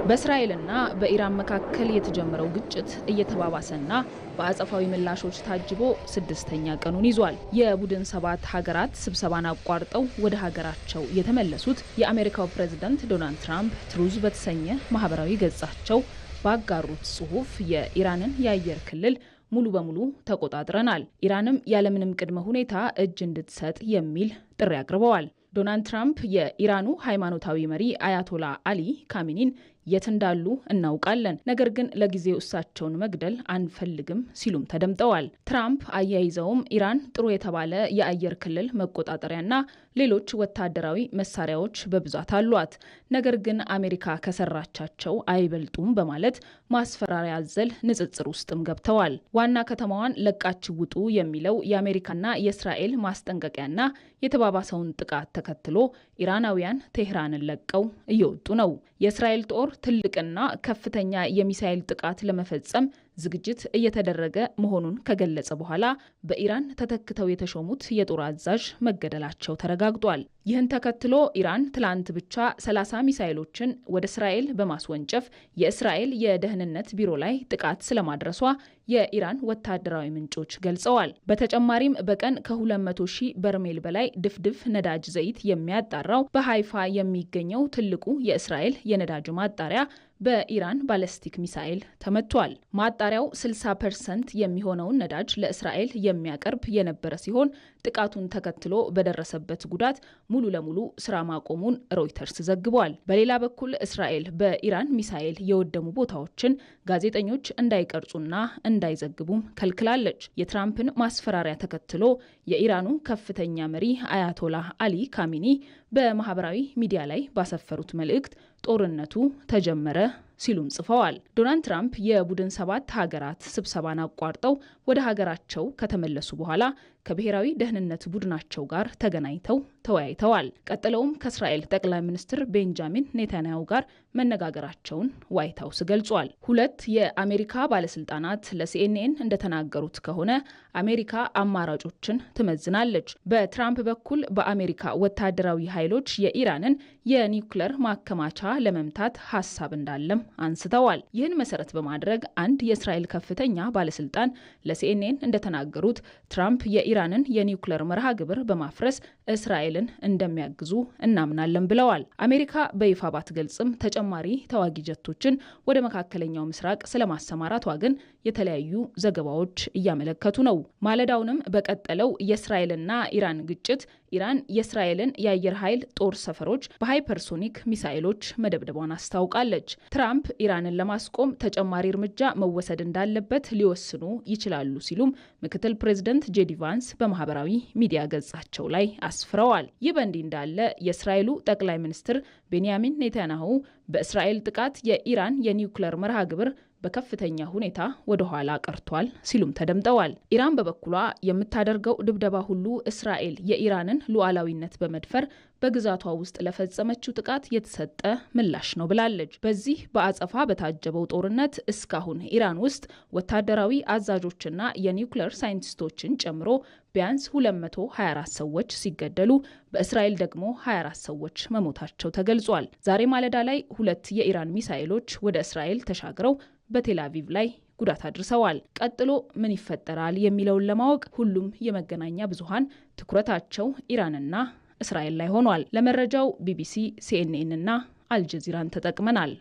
በእስራኤልና በኢራን መካከል የተጀመረው ግጭት እየተባባሰና በአጸፋዊ ምላሾች ታጅቦ ስድስተኛ ቀኑን ይዟል። የቡድን ሰባት ሀገራት ስብሰባን አቋርጠው ወደ ሀገራቸው የተመለሱት የአሜሪካው ፕሬዝዳንት ዶናልድ ትራምፕ ትሩዝ በተሰኘ ማህበራዊ ገጻቸው ባጋሩት ጽሑፍ የኢራንን የአየር ክልል ሙሉ በሙሉ ተቆጣጥረናል፣ ኢራንም ያለምንም ቅድመ ሁኔታ እጅ እንድትሰጥ የሚል ጥሪ አቅርበዋል። ዶናልድ ትራምፕ የኢራኑ ሃይማኖታዊ መሪ አያቶላ አሊ ካሚኒን የት እንዳሉ እናውቃለን፣ ነገር ግን ለጊዜው እሳቸውን መግደል አንፈልግም ሲሉም ተደምጠዋል። ትራምፕ አያይዘውም ኢራን ጥሩ የተባለ የአየር ክልል መቆጣጠሪያና ሌሎች ወታደራዊ መሳሪያዎች በብዛት አሏት፣ ነገር ግን አሜሪካ ከሰራቻቸው አይበልጡም በማለት ማስፈራሪያ አዘል ንጽጽር ውስጥም ገብተዋል። ዋና ከተማዋን ለቃችሁ ውጡ የሚለው የአሜሪካና የእስራኤል ማስጠንቀቂያና የተባባሰውን ጥቃት ተከትሎ ኢራናውያን ቴህራንን ለቀው እየወጡ ነው። የእስራኤል ጦር ትልቅና ከፍተኛ የሚሳኤል ጥቃት ለመፈጸም ዝግጅት እየተደረገ መሆኑን ከገለጸ በኋላ በኢራን ተተክተው የተሾሙት የጦር አዛዥ መገደላቸው ተረጋግጧል። ይህን ተከትሎ ኢራን ትላንት ብቻ 30 ሚሳኤሎችን ወደ እስራኤል በማስወንጨፍ የእስራኤል የደህንነት ቢሮ ላይ ጥቃት ስለማድረሷ የኢራን ወታደራዊ ምንጮች ገልጸዋል። በተጨማሪም በቀን ከ200 ሺህ በርሜል በላይ ድፍድፍ ነዳጅ ዘይት የሚያጣራው በሃይፋ የሚገኘው ትልቁ የእስራኤል የነዳጅ ማጣሪያ በኢራን ባለስቲክ ሚሳኤል ተመቷል። ማጣሪያው 60% የሚሆነውን ነዳጅ ለእስራኤል የሚያቀርብ የነበረ ሲሆን ጥቃቱን ተከትሎ በደረሰበት ጉዳት ሙሉ ለሙሉ ስራ ማቆሙን ሮይተርስ ዘግቧል። በሌላ በኩል እስራኤል በኢራን ሚሳኤል የወደሙ ቦታዎችን ጋዜጠኞች እንዳይቀርጹና እንዳይዘግቡም ከልክላለች። የትራምፕን ማስፈራሪያ ተከትሎ የኢራኑ ከፍተኛ መሪ አያቶላህ አሊ ካሚኒ በማህበራዊ ሚዲያ ላይ ባሰፈሩት መልእክት ጦርነቱ ተጀመረ ሲሉም ጽፈዋል። ዶናልድ ትራምፕ የቡድን ሰባት ሀገራት ስብሰባን አቋርጠው ወደ ሀገራቸው ከተመለሱ በኋላ ከብሔራዊ ደህንነት ቡድናቸው ጋር ተገናኝተው ተወያይተዋል። ቀጥለውም ከእስራኤል ጠቅላይ ሚኒስትር ቤንጃሚን ኔታንያሁ ጋር መነጋገራቸውን ዋይት ሀውስ ገልጿል። ሁለት የአሜሪካ ባለስልጣናት ለሲኤንኤን እንደተናገሩት ከሆነ አሜሪካ አማራጮችን ትመዝናለች። በትራምፕ በኩል በአሜሪካ ወታደራዊ ኃይሎች የኢራንን የኒውክለር ማከማቻ ለመምታት ሀሳብ እንዳለም አንስተዋል። ይህን መሰረት በማድረግ አንድ የእስራኤል ከፍተኛ ባለስልጣን ለሲኤንኤን እንደተናገሩት ትራምፕ የኢራንን የኒውክለር መርሃ ግብር በማፍረስ እስራኤልን እንደሚያግዙ እናምናለን ብለዋል። አሜሪካ በይፋ ባትገልጽም ተጨማሪ ተዋጊ ጀቶችን ወደ መካከለኛው ምስራቅ ስለማሰማራቷ ግን የተለያዩ ዘገባዎች እያመለከቱ ነው። ማለዳውንም በቀጠለው የእስራኤልና ኢራን ግጭት ኢራን የእስራኤልን የአየር ኃይል ጦር ሰፈሮች በሃይፐርሶኒክ ሚሳኤሎች መደብደቧን አስታውቃለች። ትራምፕ ኢራንን ለማስቆም ተጨማሪ እርምጃ መወሰድ እንዳለበት ሊወስኑ ይችላሉ ሲሉም ምክትል ፕሬዝደንት ጄዲ ቫንስ በማህበራዊ ሚዲያ ገጻቸው ላይ አስፍረዋል። ይህ በእንዲህ እንዳለ የእስራኤሉ ጠቅላይ ሚኒስትር ቤንያሚን ኔታንያሁ በእስራኤል ጥቃት የኢራን የኒውክለር መርሃ ግብር በከፍተኛ ሁኔታ ወደ ኋላ ቀርቷል ሲሉም ተደምጠዋል። ኢራን በበኩሏ የምታደርገው ድብደባ ሁሉ እስራኤል የኢራንን ሉዓላዊነት በመድፈር በግዛቷ ውስጥ ለፈጸመችው ጥቃት የተሰጠ ምላሽ ነው ብላለች። በዚህ በአጸፋ በታጀበው ጦርነት እስካሁን ኢራን ውስጥ ወታደራዊ አዛዦችና የኒውክሌር ሳይንቲስቶችን ጨምሮ ቢያንስ 224 ሰዎች ሲገደሉ በእስራኤል ደግሞ 24 ሰዎች መሞታቸው ተገልጿል። ዛሬ ማለዳ ላይ ሁለት የኢራን ሚሳኤሎች ወደ እስራኤል ተሻግረው በቴል አቪቭ ላይ ጉዳት አድርሰዋል። ቀጥሎ ምን ይፈጠራል የሚለውን ለማወቅ ሁሉም የመገናኛ ብዙሃን ትኩረታቸው ኢራንና እስራኤል ላይ ሆኗል። ለመረጃው ቢቢሲ፣ ሲኤንኤን እና አልጀዚራን ተጠቅመናል።